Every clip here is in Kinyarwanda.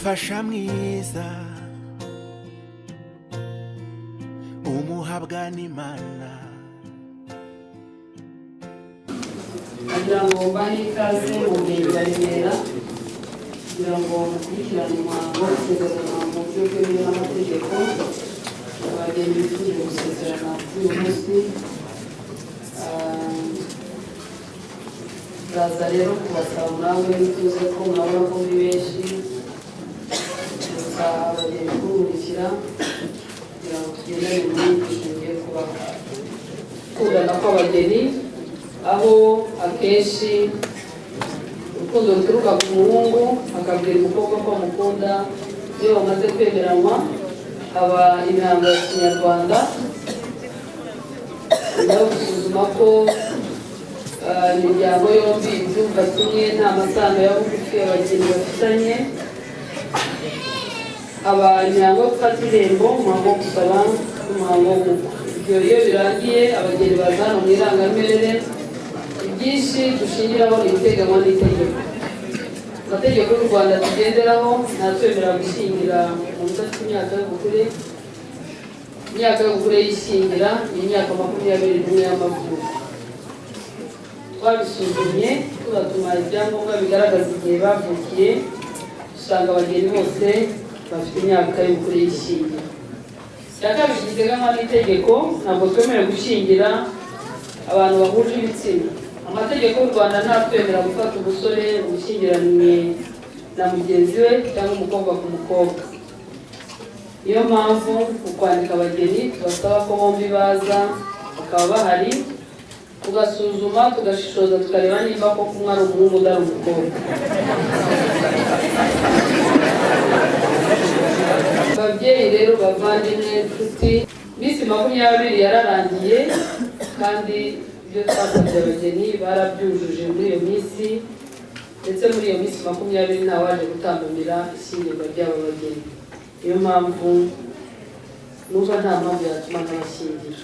umufasha mwiza umuhabwa n'Imana. Kugira ngo mbahe ikaze mu Murenge wa Remera kugira ngo mukurikirane umuhango wo gusezerana mu buryo bwemewe n'amategeko abageni bifuje gusezerana kuri uyu munsi. Ndaza rero kubasaba nawe bituze ko murabona ko muri benshi gusa abageni kurumurikira kugira ngo tugendane muri iyi ngiye kubaha kudana kw'abageni, aho akenshi urukundo ruturuka ku muhungu akabwira umukobwa ko amukunda. Iyo bamaze kwemeranwa haba imihango ya Kinyarwanda yo gusuzuma ko imiryango yombi ibyumva kimwe nta masano ya bugufi abageni bafitanye. Haba imihango yo gufata irembo, umuhango wo gusaba n'umuhango wo gukwa. Ibyo iyo birangiye abageni baza hano mu irangamimerere. Byinshi dushingiraho ibiteganywa n'itegeko. Amategeko y'u Rwanda tugenderaho ntatwemerera gushyingira umuntu udafite imyaka y'ubukure. Imyaka y'ubukure y'ishyingira ni imyaka 21 y'amavuko. Twabisuzumye turatuma ibyangombwa bigaragaza igihe bavukiye, usanga abageni bose bafite imyaka y'ubukure y'ishyingira. Kabiri giteganywa n'itegeko, ntabwo twemerewe gushyingira abantu bahuje ibitsina. Amategeko y'u Rwanda ntatwemerera gufata umusore gushyingiranywe na mugenzi we cyangwa umukobwa ku mukobwa. Niyo mpamvu mu kwandika abageni tubasaba ko bombi baza bakaba bahari, tugasuzuma tugashishoza tukareba niba koko umwe ari umuhungu undi ari umukobwa. Ababyeyi rero bavandimwe inshuti, minsi 20 yararangiye kandi ibyo twasabye abageni barabyujuje muri iyo minsi, ndetse muri iyo minsi 20 ntawaje gutambamira ishyingirwa ry'aba bageni. Niyo mpamvu numva nta mpamvu yatuma ntabashyingira.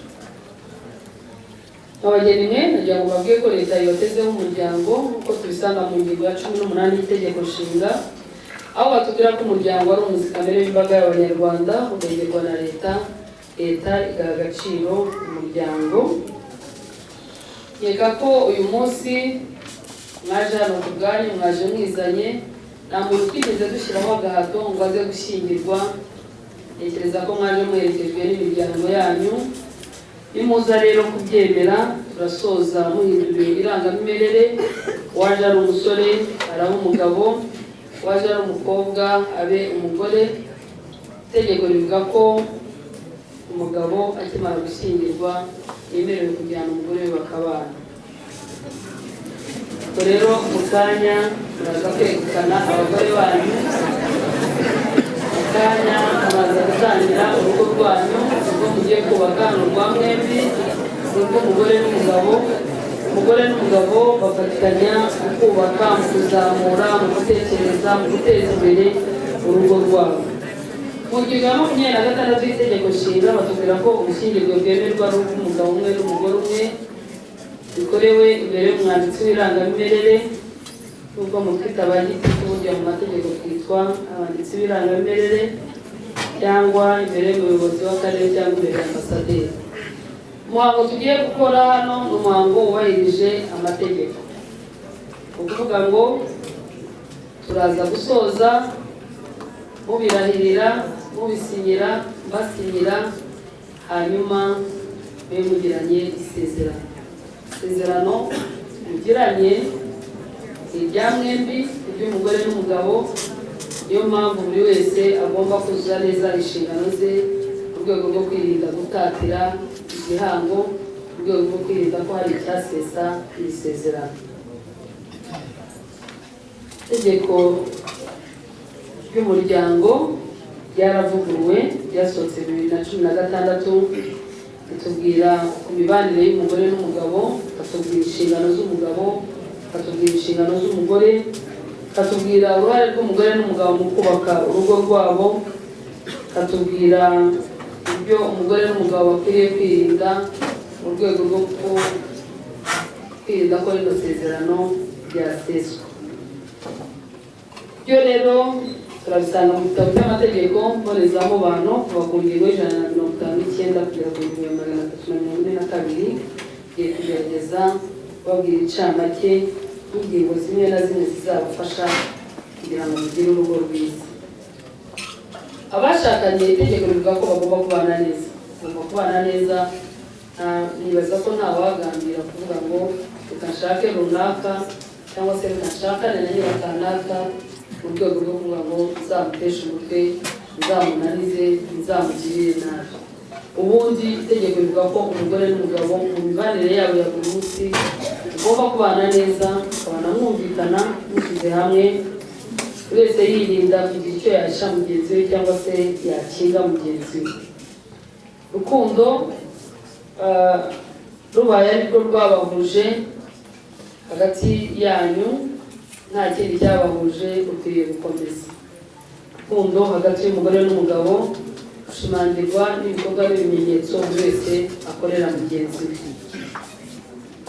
Abageni mwe nagira ngo babwiye ko leta ibatezeho umuryango nk'uko tubisanga mu ngingo ya 18 y'Itegeko Nshinga, aho batubwira ko umuryango ari umuzi kamere w'imbaga y'Abanyarwanda uregerwa na leta. Leta igaha agaciro umuryango. Yega ko uyu munsi mwaje hano ku bwanyu, mwaje mwizanye, nta muntu twigeze dushyiraho agahato ngo aze gushyingirwa. Ntekereza ko mwaje muherekejwe n'imiryango yanyu. Nimuza rero kubyemera turasoza muhinduriye irangamimerere. Waje ari umusore araba umugabo, waje ari umukobwa abe umugore. Itegeko rivuga ko umugabo akimara gushyingirwa yemerewe kujyana umugore we bakabana. Ubwo rero mu kanya muraza kwegukana abagore banyu, mu kanya muraza gutangira urugo rwanyu, urwo mugiye kubaka ni urwa mwembi, urw'umugore n'umugabo. Umugore n'umugabo bafatanya mu kubaka, mu kuzamura, mu gutekereza, mu guteza imbere urugo rwabo. Mu ngingo ya 26 y'Itegeko Nshinga batubwira ko ubushyingirwe bwemerwa ari ubw'umugabo umwe n'umugore umwe, bikorewe imbere y'umwanditsi w'irangamimerere. Nubwo mu kwitaba igiti burya mu mategeko twitwa abanditsi b'irangamimerere, cyangwa imbere y'umuyobozi w'akarere cyangwa imbere y'ambasaderi. Umuhango tugiye gukora hano ni umuhango wubahirije amategeko. Ukuvuga ngo turaza gusoza mubirahirira, mubisinyira, mbasinyira, hanyuma mugiranye isezerano. Isezerano mugiranye irya mwembi, iry'umugore n'umugabo. Niyo mpamvu buri wese agomba kuzuza neza inshingano ze mu rwego rwo kwirinda gutatira igihango, mu rwego rwo kwirinda ko hari icyasesa iri sezerano. Itegeko ry'umuryango ryaravuguruwe, ryasohotse 2016. Itubwira ku mibanire y'umugore n'umugabo, ikatubwira inshingano z'umugabo, ikatubwira inshingano z'umugore, ikatubwira uruhare rw'umugore n'umugabo mu kubaka urugo rwabo, ikatubwira ibyo umugore n'umugabo bakwiriye kwirinda mu rwego rwo kwirinda ko rino sezerano ryaseswa. Byo rero turabisanga mu gitabo cy'amategeko mbonezamubano kuva ku ngingo y'159 kugera ku ngingo ya 342. Ngiye kugerageza babwira incamake n'ingingo zimwe na zimwe zizabafasha kugira ngo mugire urugo rwiza. Abashakanye itegeko rivuga ko bagomba kubana neza. Bagomba kubana neza. Nibaza ko nta wagambira kuvuga ngo reka nshake runaka cyangwa se reka nshakane na nyirakanaka mu rwego rwo kuvuga ngo nzamuteshe umutwe, nzamunanize, nzamugirire nabi. Ubundi itegeko rivuga ko umugore n'umugabo mu mibanire yabo ya buri munsi bagomba kubana neza, bakabana mwumvikana, mushyize hamwe, buri wese yirinda kugira icyo yahisha mugenzi we cyangwa se yakinga mugenzi we. Urukundo rubaye arirwo rwabahuje hagati yanyu, nta kindi cyabahuje ukwiriye gukomeza. Urukundo hagati y'umugore n'umugabo rushimangirwa n'ibikorwa n'ibimenyetso buri wese akorera mugenzi we.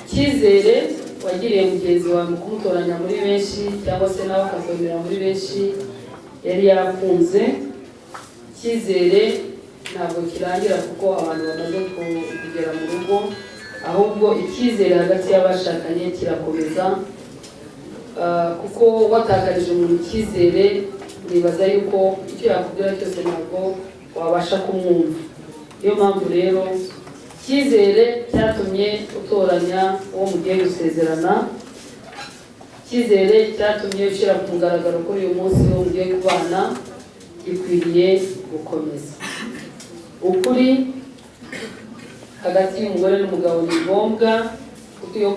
Icyizere wagiriye mugenzi wawe mu kumutoranya muri benshi cyangwa se nawe akakwemera muri benshi yari yakunze. Icyizere ntabwo kirangira kuko abantu bamaze kugera mu rugo, ahubwo icyizere hagati y'abashakanye kirakomeza, kuko watakarije umuntu icyizere nibaza yuko icyo yakubwira cyose ntabwo wabasha kumwumva. Niyo mpamvu rero icyizere cyatumye utoranya uwo mugiye gusezerana, icyizere cyatumye ushyira ku mugaragaro kuri uyu munsi wo mugiye kubana, gikwiriye gukomeza. Ukuri hagati y'umugore n'umugabo ni ngombwa kuko iyo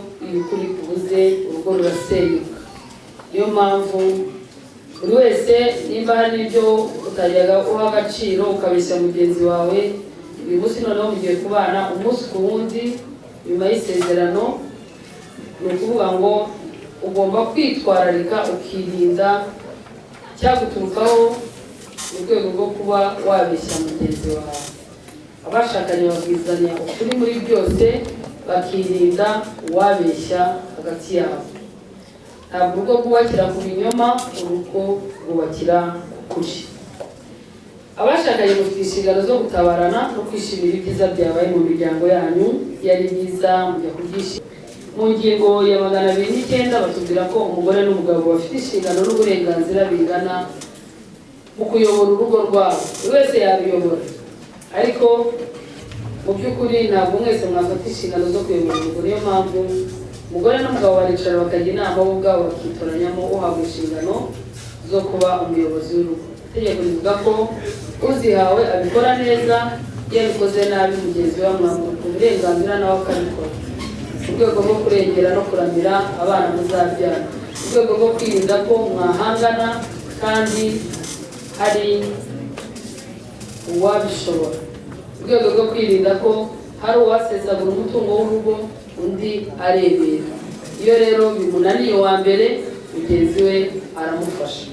ukuri kubuze urugo rurasenyuka. Niyo mpamvu buri wese nimba hari ibyo utajyaga uha agaciro ukabeshya mugenzi wawe, uyu munsi noneho mugiye kubana umunsi ku wundi nyuma y'isezerano, ni ukuvuga ngo ugomba kwitwararika ukirinda cyaguturukaho mu rwego rwo kuba wabeshya mugenzi wawe. Abashakanye babwizanya ukuri muri byose, bakirinda uwabeshya hagati yabo. Ntabwo urugo rwubakira ku binyoma, urugo rwubakira ku kuri. Abashakanye mufite inshingano zo gutabarana no kwishimira ibyiza byabaye mu miryango yanyu. Iyo ari byiza mujya kubyishimira. Mu ngingo ya 209 batubwira ko umugore n'umugabo bafite inshingano n'uburenganzira bingana mu kuyobora urugo rwabo. Buri wese yabiyobora, ariko mu by'ukuri ntabwo mwese mwafata inshingano zo kuyobora urugo. Niyo mpamvu umugore n'umugabo baricara bakajya inama bo ubwabo bakitoranyamo uhabwa inshingano zo kuba umuyobozi w'urugo. Itegeko rivuga ko uzihawe abikora neza, iyo abikoze nabi mugenzi we amwambura uburenganzira nawe akabikora, mu rwego rwo kurengera no kuramira abana muzabyara, mu rwego rwo kwirinda ko mwahangana kandi hari uwabishobora, mu rwego rwo kwirinda ko hari uwasesagura umutungo w'urugo undi arebera. Iyo rero bimunaniye uwa mbere, mugenzi we aramufasha.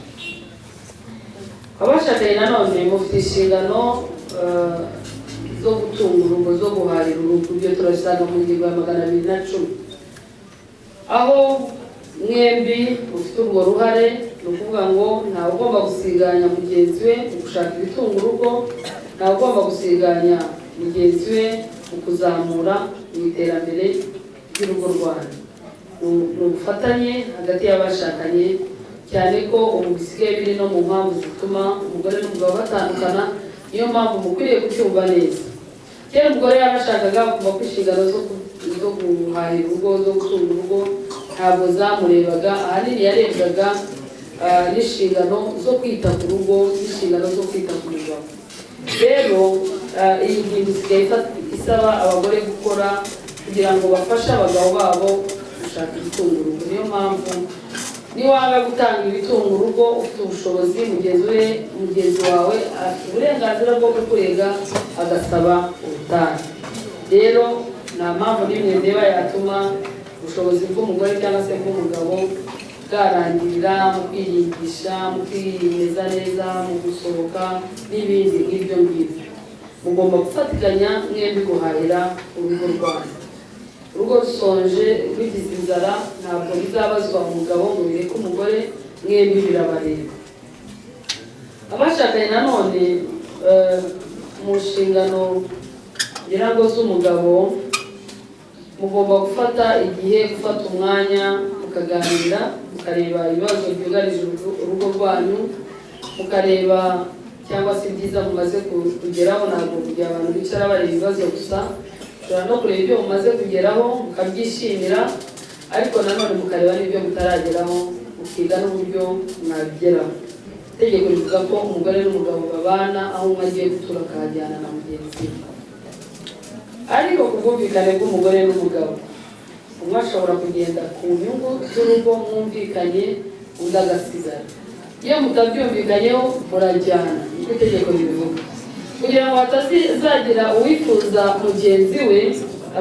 Abashakanye nanone mufite inshingano zo gutunga urugo, zo guharira urugo. Ibyo turasanga mu ngingo ya 210, aho mwembi mufite urwo ruhare. Ni ukuvuga ngo ntawe ugomba gusiganya mugenzi we mu gushaka ibitunga urugo, ntawe ugomba gusiganya mugenzi we mu kuzamura mu iterambere ry'urugo rwanyu. Ni ubufatanye hagati y'abashakanye, cyane ko ubu bisigaye biri no mu mpamvu zituma umugore n'umugabo batandukana. Niyo mpamvu mukwiriye kucyumva neza. Kera umugore yarashakaga kuva ku inshingano zo guhahira urugo, zo gutunga urugo, ntabwo zamurebaga. Ahanini yarebwaga n'inshingano zo kwita ku rugo, n'inshingano zo kwita ku mugabo. Rero iyi ngingo isigaye isaba abagore gukora kugira ngo bafashe abagabo babo gushaka ibitunga urugo. Niyo mpamvu niwanga gutanga ibitunga urugo ufite ubushobozi, mugenzi wawe afite uburenganzira bwo kukurega agasaba ubutane. Rero nta mpamvu n'imwe ndeba yatuma ubushobozi bw'umugore cyangwa se bw'umugabo bwarangirira mu kwiyigisha, mu kwiyemeza neza, mu gusohoka n'ibindi nk'ibyo ngibyo. Mugomba gufatikanya mwembi guhahira urugo rwanyu. Urugo rusonje rugize inzara ntabwo bizabazwa umugabo ngo bireke umugore, mwembi birabareba. abashakanye nanone mu nshingano ngira ngo z'umugabo mugomba gufata igihe, gufata umwanya mukaganira, mukareba ibibazo byugarije urugo rwanyu, mukareba cyangwa se ibyiza mumaze kugeraho. Ntabwo kugira abantu bicara bareba ibibazo gusa, ushobora no kureba ibyo mumaze kugeraho mukabyishimira, ariko nanone mukareba n'ibyo mutarageraho, mukiga n'uburyo mwabigeraho. Itegeko rivuga ko umugore n'umugabo babana aho umwe agiye gutura akahajyana na mugenzi we. Ariko ku bwumvikane bw'umugore n'umugabo, umwe ashobora kugenda ku nyungu z'urugo mwumvikanye, undi agasigara. Iyo mutabyumvikanyeho murajyana, niko itegeko ribivuga, kugira ngo hatazagira uwifuza mugenzi we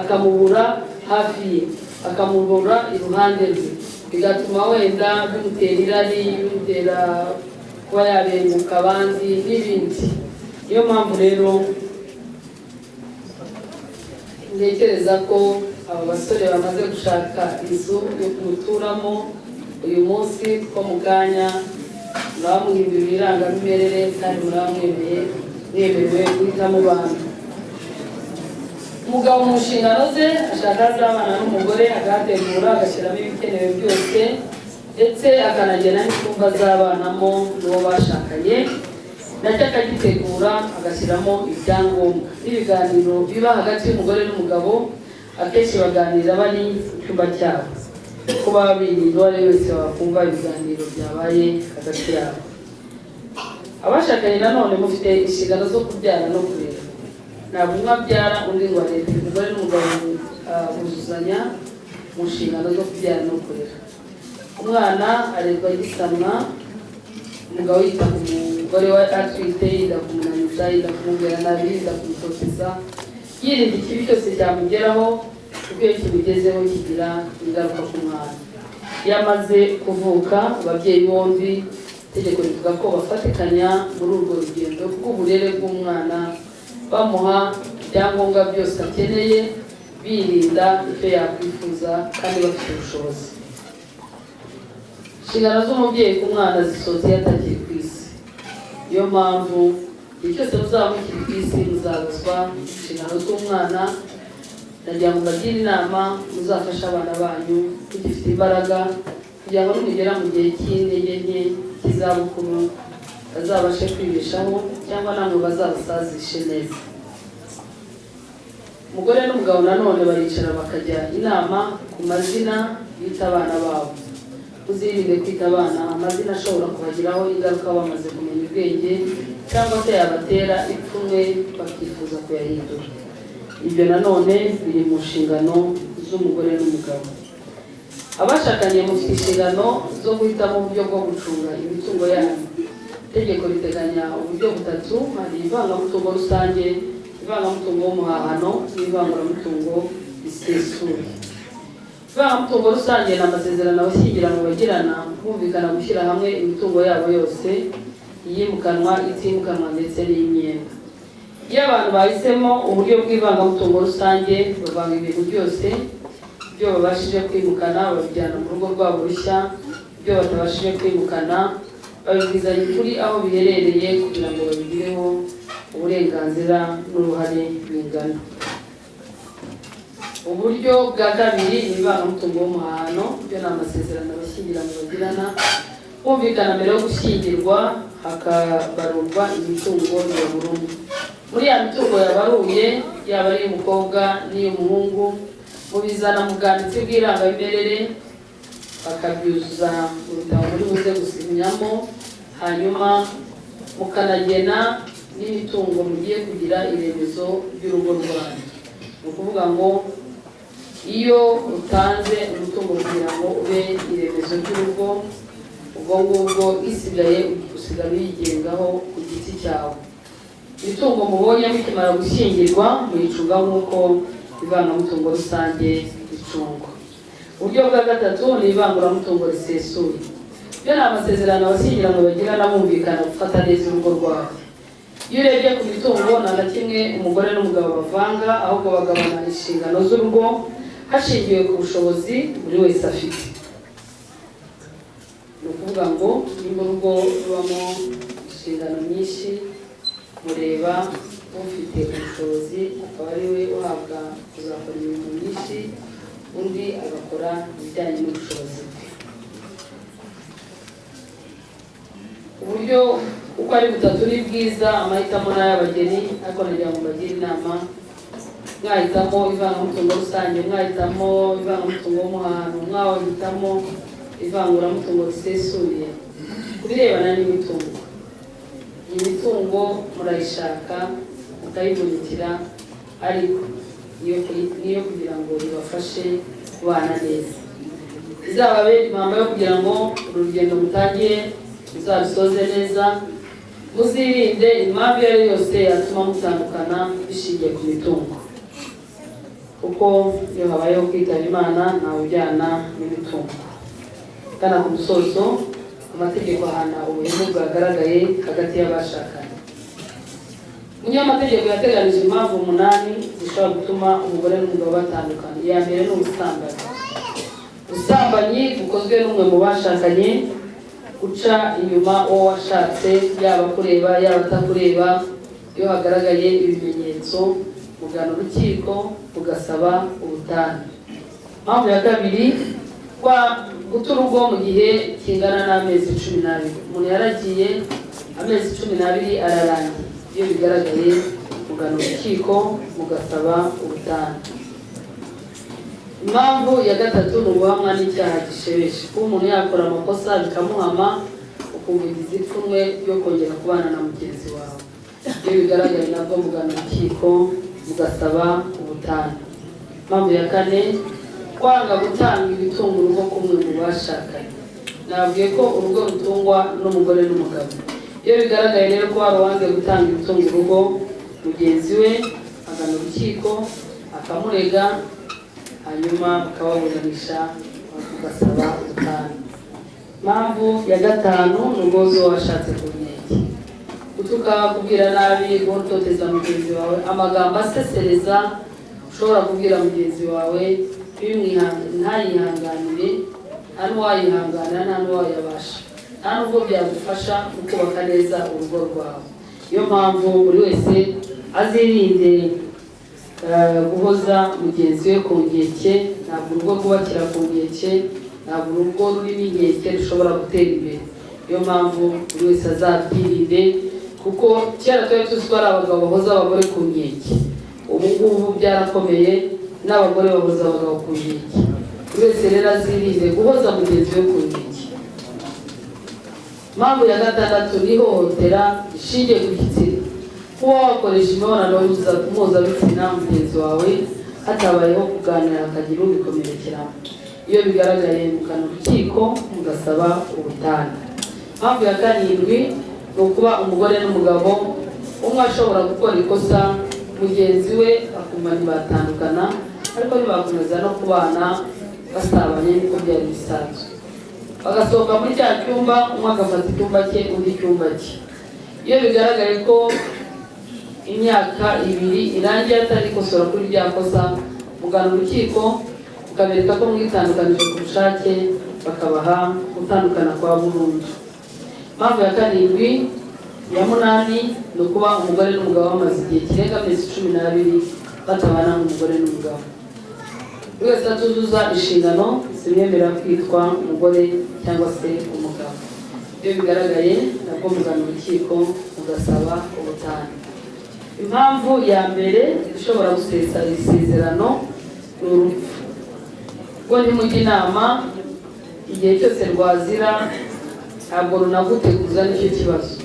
akamubura hafi ye, akamubura iruhande rwe, bigatuma wenda bimutera irari, bimutera kuba yabenguka abandi n'ibindi. Niyo mpamvu rero ntekereza ko aba basore bamaze gushaka inzu yo guturamo uyu munsi, ko mu kanya murabamwibira irangamimerere kandi mwemerewe guhitamo bantu. Umugabo mu nshingano ze ashaka azabana n'umugore, agategura, agashyiramo ibikenewe byose, ndetse akanagena n'icyumba azabanamo n'uwo bashakanye, nacyo akagitegura, agashyiramo ibyangombwa. N'ibiganiro biba hagati y'umugore n'umugabo akenshi baganira bari mu cyumba cyabo, ko baba birinda uwo ari we wese wakumva ibiganiro byabaye hagati yabo. Abashakanye nanone mufite inshingano zo kubyara no kurera. Ntabwo umwe abyara undi ngo arere. Umugore n'umugabo buzuzanya mu nshingano zo kubyara no kurera. Umwana arerwa gisamwa, umugabo yita ku mugore we atwite, yita kumunaniza, yita kumubwira nabi, yita kumutoteza, yirinda ikibi cyose cyamugeraho, kuko iyo kimugezeho kigira ingaruka ku mwana. Iyo amaze kuvuka ababyeyi bombi, itegeko rivuga ko bafatikanya muri urwo rugendo rw'uburere bw'umwana, bamuha ibyangombwa byose akeneye, birinda icyo yakwifuza kandi bafite ubushobozi. Inshingano z'umubyeyi ku mwana zisoza iyo atagiye ku isi. Niyo mpamvu igihe cyose muzaba mukiri ku isi muzabazwa inshingano z'umwana. Nagira ngo mbagire inama muzafasha abana banyu mugifite imbaraga, kugira ngo nimugera mu gihe cy'intege nke cy'izabukuru bazabashe kwibeshaho, cyangwa namwe bazabasazishe neza. Umugore n'umugabo nanone baricara bakajya inama ku mazina bita abana babo. Uzirinde kwita abana amazina ashobora kubagiraho ingaruka bamaze kumenya ubwenge, cyangwa se yabatera ipfunwe bakifuza kuyahindura. Ibyo nanone biri mu nshingano z'umugore n'umugabo. Abashakanye mufite inshingano zo guhitamo uburyo bwo gucunga imitungo yanyu. Itegeko riteganya uburyo butatu: hari ivangamutungo rusange, ivangamutungo w'umuhahano, n'ivanguramutungo risesuye. Ivangamutungo rusange ni amasezerano abashyingiranywe bagirana bumvikana gushyira hamwe imitungo yabo yose, iyimukanwa, itimukanwa ndetse n'iy'imyenda. Iyo abantu bahisemo uburyo bw'ivangamutungo rusange, bavanga ibintu byose, ibyo babashije kwimukana babijyana mu rugo rwabo rushya, ibyo batabashije kwimukana babibwizanya ukuri aho biherereye, kugira ngo babigireho uburenganzira n'uruhare bingana. Uburyo bwa kabiri ni ivangamutungo w'umuhahano. Ibyo ni amasezerano abashyingiranywe bagirana bumvikana mbere yo gushyingirwa, hakabarurwa imitungo ya buri umwe. Muri ya mitungo yabaruye, yaba ari iy'umukobwa n'iy'umuhungu, mubizana mu bwanditsi bw'irangamimerere, bakabyuzuza mu bitabo muri buze gusinyamo, hanyuma mukanagena n'imitungo mugiye kugira iremezo ry'urugo rwanyu. Ni ukuvuga ngo iyo utanze umutungo kugira ngo ube iremezo ry'urugo, ubwo ngubwo isigaye usigara uyigengaho ku giti cyawe. Imitungo mubonye mukimara gushyingirwa muyicunga nk'uko ivangamutungo rusange ricungwa. Uburyo bwa gatatu ni ivanguramutungo risesuye. Ibyo ni amasezerano abashyingiranywe bagirana bumvikana gufata neza urugo rwabo. Iyo urebye ku mitungo nta na kimwe umugore n'umugabo bavanga, ahubwo bagabana inshingano z'urugo hashingiwe ku bushobozi buri wese afite. Ni ukuvuga ngo niba urugo rubamo inshingano nyinshi mureba ufite ubushobozi akaba ari we uhabwa kuzakora ibintu myinshi undi agakora ibijyanye n'ubushobozi bwe. Uburyo uko ari butatu ni bwiza, amahitamo n'ay'abageni, ariko nagira ngo mbagire inama. Mwahitamo ivangamutungo rusange, mwahitamo ivangamutungo w'umuhano, mwahitamo ivanguramutungo risesuye. Ku birebana n'imitungo, iyi mitungo murayishaka mukayivunikira, ariko niyo kugira ngo ibafashe kubana neza, izababere impamba yo kugira ngo urugendo mutangiye muzarusoze neza. Muzirinde impamvu iyo ari yose yatuma mutandukana bishingiye ku mitungo, kuko iyo habayeho kwitaba Imana ntawe ujyana n'imitungo. Kana ku musozo, amategeko ahana ubuhemu bwagaragaye hagati y'abashakanye. Umunyamategeko yateganije impamvu 8 zishobora gutuma umugore n'umugabo batandukana. Iya mbere ni ubusambanyi. Ubusambanyi bukozwe n'umwe mu bashakanye, guca inyuma uwo washatse, yaba kureba yaba atakureba. Iyo hagaragaye ibimenyetso, mugana urukiko ugasaba ubutane. Impamvu ya kabiri, guta urugo mu gihe kingana n'amezi 12. Umuntu yaragiye amezi 12 ararangiye. Iyo bigaragaye mugana urukiko mugasaba ubutane. Impamvu ya gatatu ni uguhamwa n'icyaha gishebeje. Kuba umuntu yakora amakosa bikamuhama, ukumviza ipfunwe ryo kongera kubana na mugenzi wawe. Iyo bigaragaye nabwo mugana urukiko mugasaba ubutane. Impamvu ya kane, kwanga gutanga ibitunga urugo kumwe mu bashakanye. Nabwiye ko urugo rutungwa n'umugore n'umugabo. Iyo bigaragaye rero ko hari uwanze gutanga ibitunga urugo, mugenzi we agana urukiko akamurega, hanyuma bakababuranisha bagasaba ubutane. Impamvu ya gatanu ni urugozo washatse ku nkeke. Gutuka, kubwira nabi, gutoteza mugenzi wawe, amagambo asesereza ushobora kubwira mugenzi wawe ntayihanganire, nta n'uwayihangana, nta n'uwayabasha, nta n'ubwo byagufasha mu kubaka neza urugo rwawe. Iyo mpamvu buri wese azirinde guhoza mugenzi we ku nkeke. Ntabwo urugo rwubakira ku nkeke, ntabwo urugo rurimo inkeke rushobora gutera imbere. Iyo mpamvu buri wese azabyirinde, kuko kera twari tuzi ko ari abagabo bahoza abagore ku nkeke. Ubu ngubu byarakomeye, n'abagore bahoza abagabo ku nkeke. Buri wese rero azirinde guhoza mugenzi we ku nkeke. Impamvu ya gatandatu ni ihohotera rishingiye ku gitsina. Kuba wakoresha imibonano mpuzabitsina mugenzi wawe hatabayeho kuganira hakagira ubikomerekeramo. Iyo bigaragaye mugana urukiko mugasaba ubutane. Impamvu ya karindwi ni ukuba umugore n'umugabo, umwe ashobora gukora ikosa mugenzi we akumva ntibatandukana, ariko ntibakomeza no kubana basabanye niko byari bisanzwe. Bagasohoka muri cya cyumba, umwe agafata icyumba cye undi icyumba cye. Iyo bigaragaye ko imyaka 2 irangiye atari kosora kuri bya kosa, mugana urukiko ukabereka ko mwitandukanije ku bushake, bakabaha gutandukana kwa burundu. Impamvu ya karindwi ya 8 ni ukuba umugore n'umugabo bamaze igihe kirenga amezi 12 batabana nk'umugore n'umugabo. Buri wese atuzuza inshingano zimwemerera kwitwa umugore cyangwa se umugabo. Iyo bigaragaye nabwo mugana urukiko mugasaba ubutane. Impamvu ya mbere ishobora gusesa isezerano ni urupfu. Ubwo ntimujya inama, igihe cyose rwazira ntabwo runaguteguza nicyo kibazo.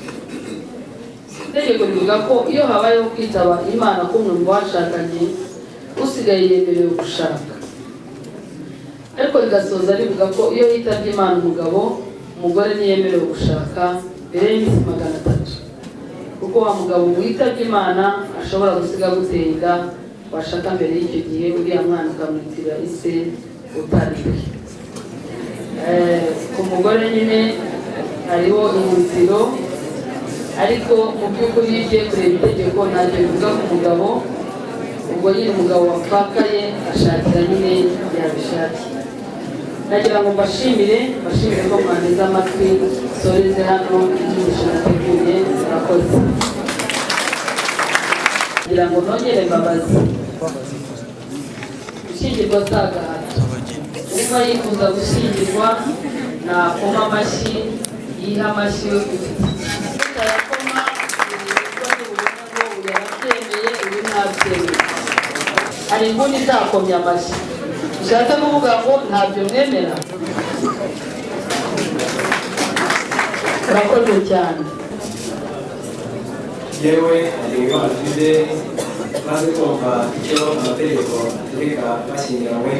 Itegeko rivuga ko iyo habayeho kwitaba Imana kumwe mu bashakanye, usigaye yemerewe gushaka. Ariko rigasoza rivuga ko iyo yitabye Imana umugabo, umugore ntiyemerewe gushaka mbere y'iminsi 300. Kuko wa mugabo witabye Imana ashobora gusiga gutenga, washaka mbere y'icyo gihe uriya mwana ukamwitira ise utariwe. Ku mugore nyine hariho inziro, ariko mu by'ukuri iyo ugiye kureba itegeko ntacyo bivuga ku mugabo. Ubwo nyine umugabo wapfakaye ashakira nyine yabishakiye. Nagira ngo mbashimire ko mwanteze amatwi, soreze hano inyigisho nateguye. murakoze kugira ngo nongere mbabazi gushyingirwa si agahato niba yifuza gushyingirwa nakoma amashyi yiha amashyi we ufite utayakoma ubwo n'ubona ngo uyu yarabyemeye uyu ntabyemeye hari inguni itakomye amashyi bishatse kuvuga ngo ntabyo mwemera urakoze cyane yewe iyo afite maze kumva icyo amategeko ategeka bashyingiranywe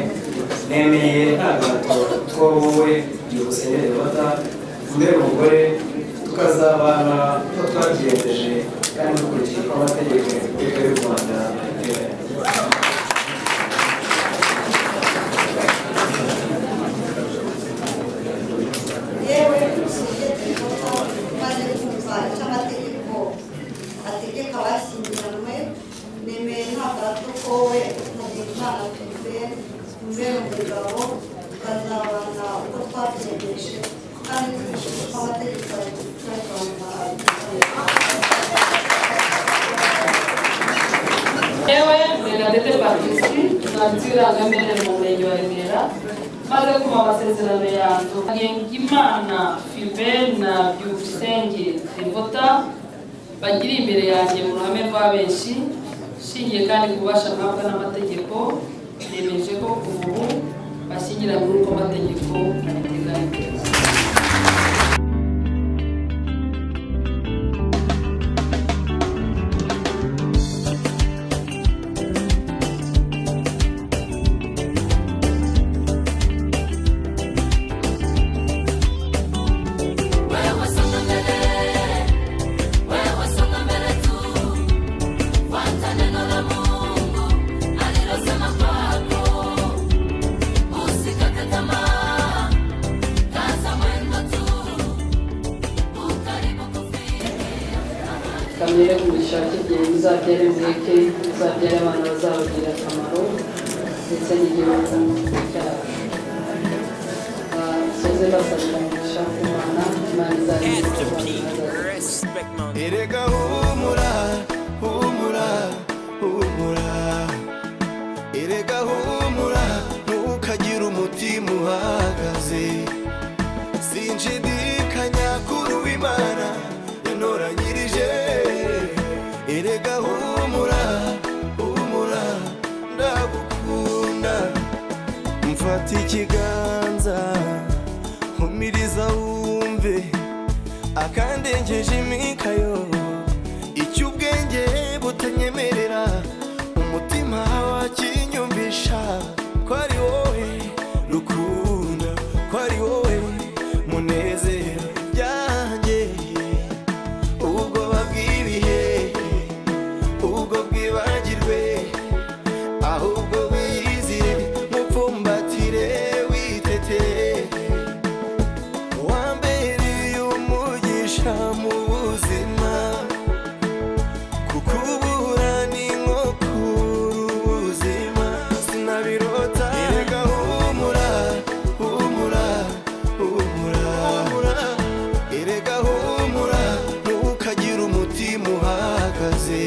nemeye nta gahato ko wowe byukusenge Devota umbere umugore tukazabana uko twabyiyemeje kandi dukurikije uko amategeko ya Repubulika y'u Rwanda ateganya. yewe maze kumva icyo amategeko ategeka abashyingiranywe nemeye nta gahato ko wowe Ntagengimana Philbert umbere umugabo tukazabana uko twabyiyemeje kandi dukurikije uko amategeko ya Repubulika y'u Rwanda abiteganya. yewe Bernadette Patricie umwanditsi w'irangamimerere mu murenge wa Remera maze kumva amasezerano yanjye Ntagengimana Philbert na Byukusenge Devota bagiri imbere yanjye mu ruhame rwa benshi shingiye kandi ku bubasha mpabwa n'amategeko nemeje ko kuva ubu bashyingiranywe uko amategeko abiteganya. kamere kubishaka igihe bizabyare mweke bizabyare abana bazabagira akamaro ndetse n'igihugu cyacu basoze basabira umugisha ku Mana Imana izabikora. Erega humura humura humura erega humura ntukagire umutima uhagaze sinshidikanya kuri uw'Imana yanoranyirije erega humura humura ndagukunda mfata ikiganza humiriza wumve akandengeje imikayo icyo ubwenge butanyemerera umutima wakinyumvisha ko ari wowe rukundo ko ari wowe munezero byanjye ubwoba bw'ibihe ubwo bwibagirwe ahubwo wizire mupfumbatire witeteye wambereye umugisha mu buzima kukubura ni nko kubura ubuzima sinabirota erega humura humura humura erega humura ntukagire umutima uhagaze